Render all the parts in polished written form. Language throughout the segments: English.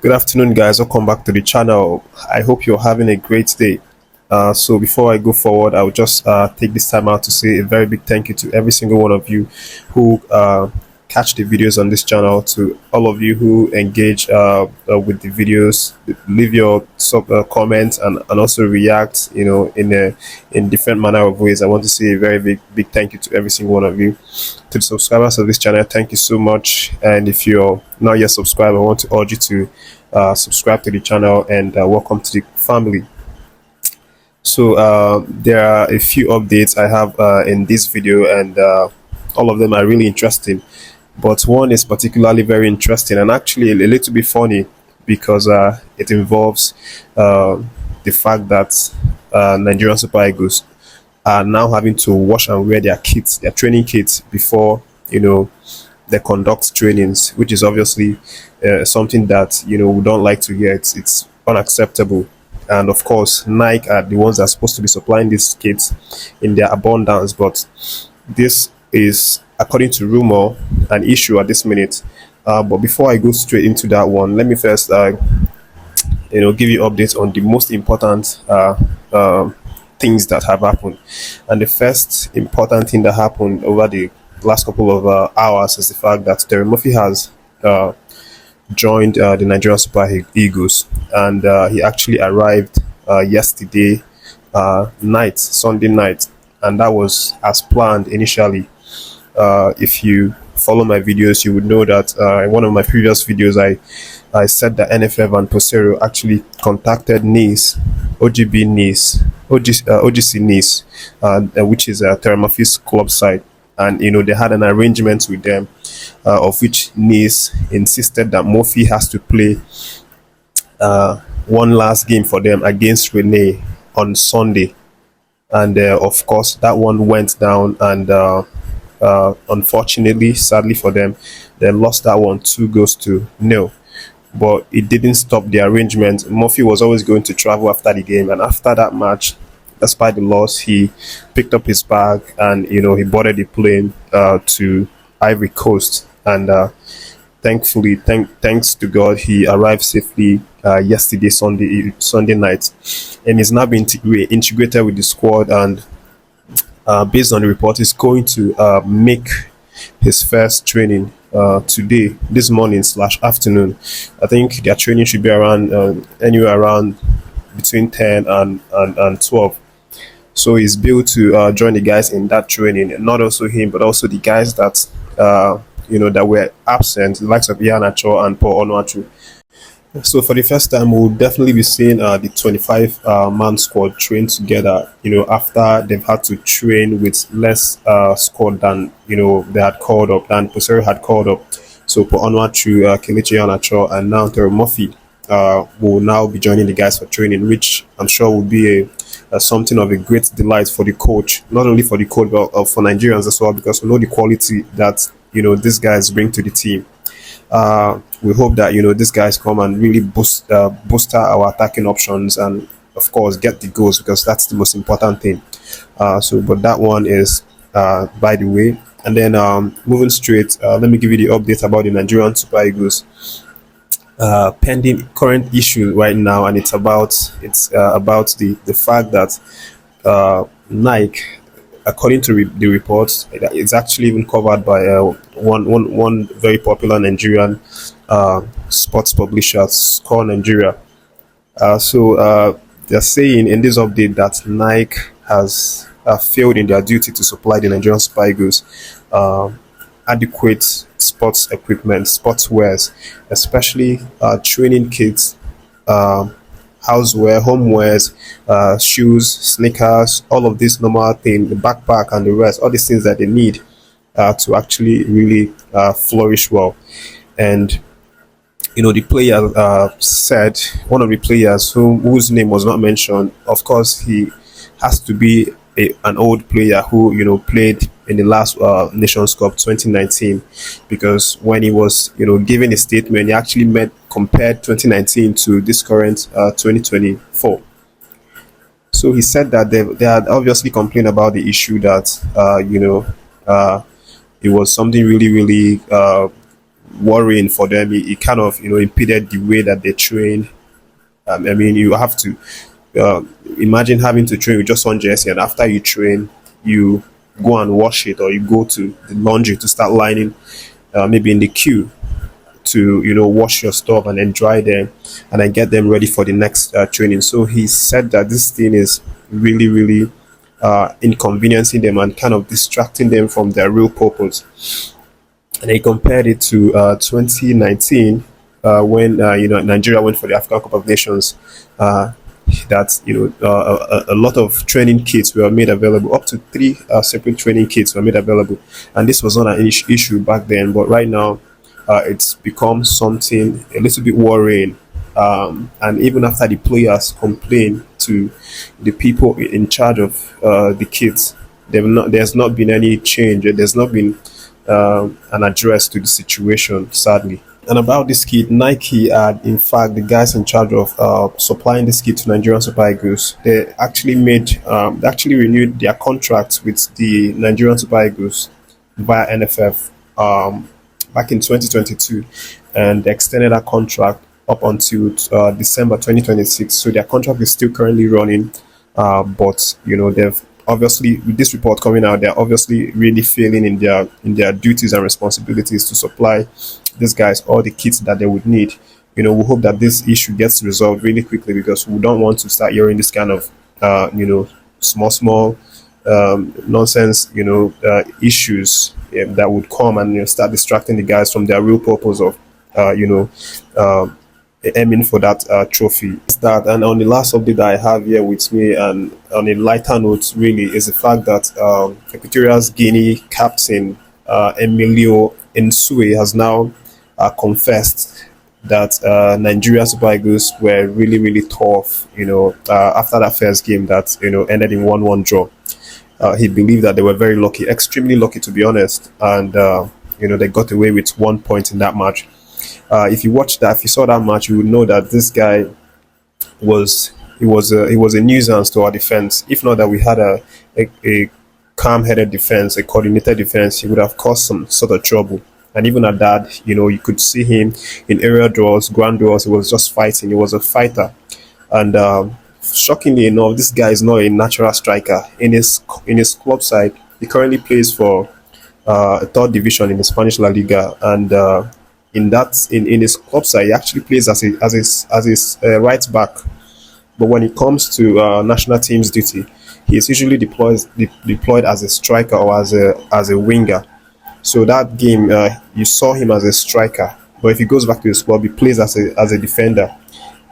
Good afternoon, guys. Welcome back to the channel. I hope you're having a great day. So, before I go forward, I'll just take this time out to say a very big thank you to every single one of you who catch the videos on this channel, to all of you who engage with the videos, leave your comments, and also react, in different manner of ways. I want to say a very big thank you to every single one of you. To the subscribers of this channel, thank you so much. And if you're not yet subscribed, I want to urge you to subscribe to the channel and welcome to the family. So there are a few updates I have in this video, and all of them are really interesting, but one is particularly very interesting and actually a little bit funny because it involves the fact that Nigerian Super Eagles are now having to wash and wear their training kits before they conduct trainings, which is obviously something that we don't like to hear. It's unacceptable. And of course, Nike are the ones that are supposed to be supplying these kits in their abundance, but this is, according to rumor, an issue at this minute. But before I go straight into that one, let me first give you updates on the most important things that have happened. And the first important thing that happened over the last couple of hours is the fact that Terem Moffi has joined the Nigerian Super Eagles, and he actually arrived yesterday night, Sunday night, and that was as planned initially. If you follow my videos, you would know that in one of my previous videos, I said that NFF and Peseiro actually contacted Nice, OGB Nice, OGC Nice, which is Terem Moffi's club side, and they had an arrangement with them, of which Nice insisted that Moffi has to play one last game for them against Rene on Sunday, and of course that one went down, and unfortunately, sadly for them, they lost that one 2-0. But it didn't stop the arrangement. Moffi was always going to travel after the game, and after that match, despite the loss, he picked up his bag and he boarded the plane to Ivory Coast, and thankfully, thanks to God, he arrived safely yesterday, Sunday night, and is now being integrated with the squad. And based on the report, is going to make his first training today, this morning / afternoon. I think their training should be around anywhere around between 10 and 12. So he's built to join the guys in that training, and not also him, but also the guys that that were absent, the likes of Iheanacho and Paul Onuachu. So for the first time, we'll definitely be seeing the 25 man squad train together. After they've had to train with less squad than they had called up, than Peseiro had called up. So Paul Onuachu, Kelechi Iheanacho, and now Terem Moffi will now be joining the guys for training, which I'm sure will be a something of a great delight for the coach, not only for the coach but for Nigerians as well, because we know the quality that these guys bring to the team. We hope that these guys come and really boost our attacking options, and of course get the goals, because that's the most important thing. But that one is by the way. And then moving straight, let me give you the update about the Nigerian Super Eagles pending current issue right now, and it's about the fact that Nike, according to the reports, it's actually even covered by one very popular Nigerian sports publisher, Score Nigeria. They're saying in this update that Nike has failed in their duty to supply the Nigerian Super Eagles adequate sports equipment, sportswears, especially training kits, houseware, homewares, shoes, sneakers, all of this normal thing, the backpack and the rest, all these things that they need to actually really flourish well. And the player said, one of the players whose name was not mentioned, of course he has to be an old player who played in the last Nations Cup 2019, because when he was giving a statement, he actually compared 2019 to this current 2024. So he said that they had obviously complained about the issue that it was something really worrying for them. It kind of impeded the way that they train. I mean, you have to uh, imagine having to train with just one jersey, and after you train, you go and wash it, or you go to the laundry to start lining, maybe in the queue to wash your stuff and then dry them and then get them ready for the next training. So he said that this thing is really, really inconveniencing them and kind of distracting them from their real purpose. And he compared it to 2019 when Nigeria went for the African Cup of Nations. That a lot of training kits were made available. Up to three separate training kits were made available, and this was not an issue back then. But right now, it's become something a little bit worrying. And even after the players complain to the people in charge of the kits, there's not been any change. There's not been an address to the situation, sadly. And about this kit, Nike had, in fact, the guys in charge of supplying this kit to Nigerian Super Eagles, they actually renewed their contract with the Nigerian Super Eagles via NFF back in 2022, and they extended that contract up until December 2026. So their contract is still currently running, but they've obviously, with this report coming out, they're obviously really failing in their duties and responsibilities to supply these guys all the kits that they would need. We hope that this issue gets resolved really quickly, because we don't want to start hearing this kind of small nonsense issues that would come and start distracting the guys from their real purpose of aiming for that trophy. That, and on the last update that I have here with me, and on a lighter note, really, is the fact that Equatorial Guinea captain Emilio Nsue has now confessed that Nigeria Super Eagles were really, really tough. After that first game that ended in 1-1 draw. He believed that they were very lucky, extremely lucky, to be honest, and they got away with 1 point in that match. If you saw that match, you would know that this guy was a nuisance to our defense. If not that we had a calm-headed defense, a coordinated defense, he would have caused some sort of trouble. And even at that, you could see him in area draws, ground draws. He was just fighting. He was a fighter, and shockingly enough, this guy is not a natural striker. In his club side, he currently plays for third division in the Spanish La Liga, and in his club side, he actually plays as his right back. But when it comes to national team's duty, he is usually deployed as a striker or as a winger. So that game, you saw him as a striker, but if he goes back to his club, he plays as a defender.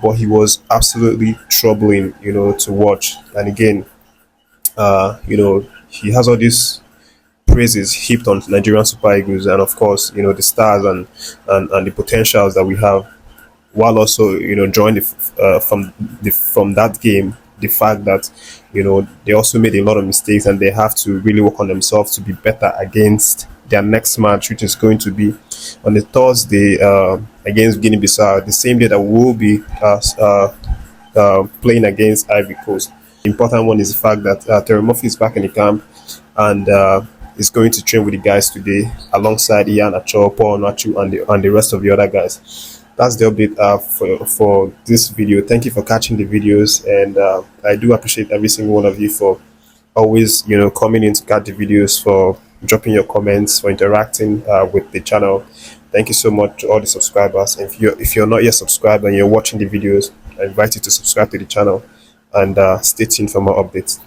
But he was absolutely troubling, to watch. And again, he has all these praises heaped on Nigerian Super Eagles, and of course, the stars and the potentials that we have, while also drawing from that game the fact that they also made a lot of mistakes, and they have to really work on themselves to be better against their next match, which is going to be on the Thursday against Guinea-Bissau, the same day that we will be playing against Ivory Coast. The important one is the fact that Terem Moffi is back in the camp, and is going to train with the guys today alongside Ian Acho, Paul Nachu, and the rest of the other guys. That's the update for this video. Thank you for catching the videos, and I do appreciate every single one of you for always coming in to catch the videos, for dropping your comments, for interacting with the channel. Thank you so much to all the subscribers. And if you're not yet subscribed and you're watching the videos, I invite you to subscribe to the channel, and stay tuned for more updates.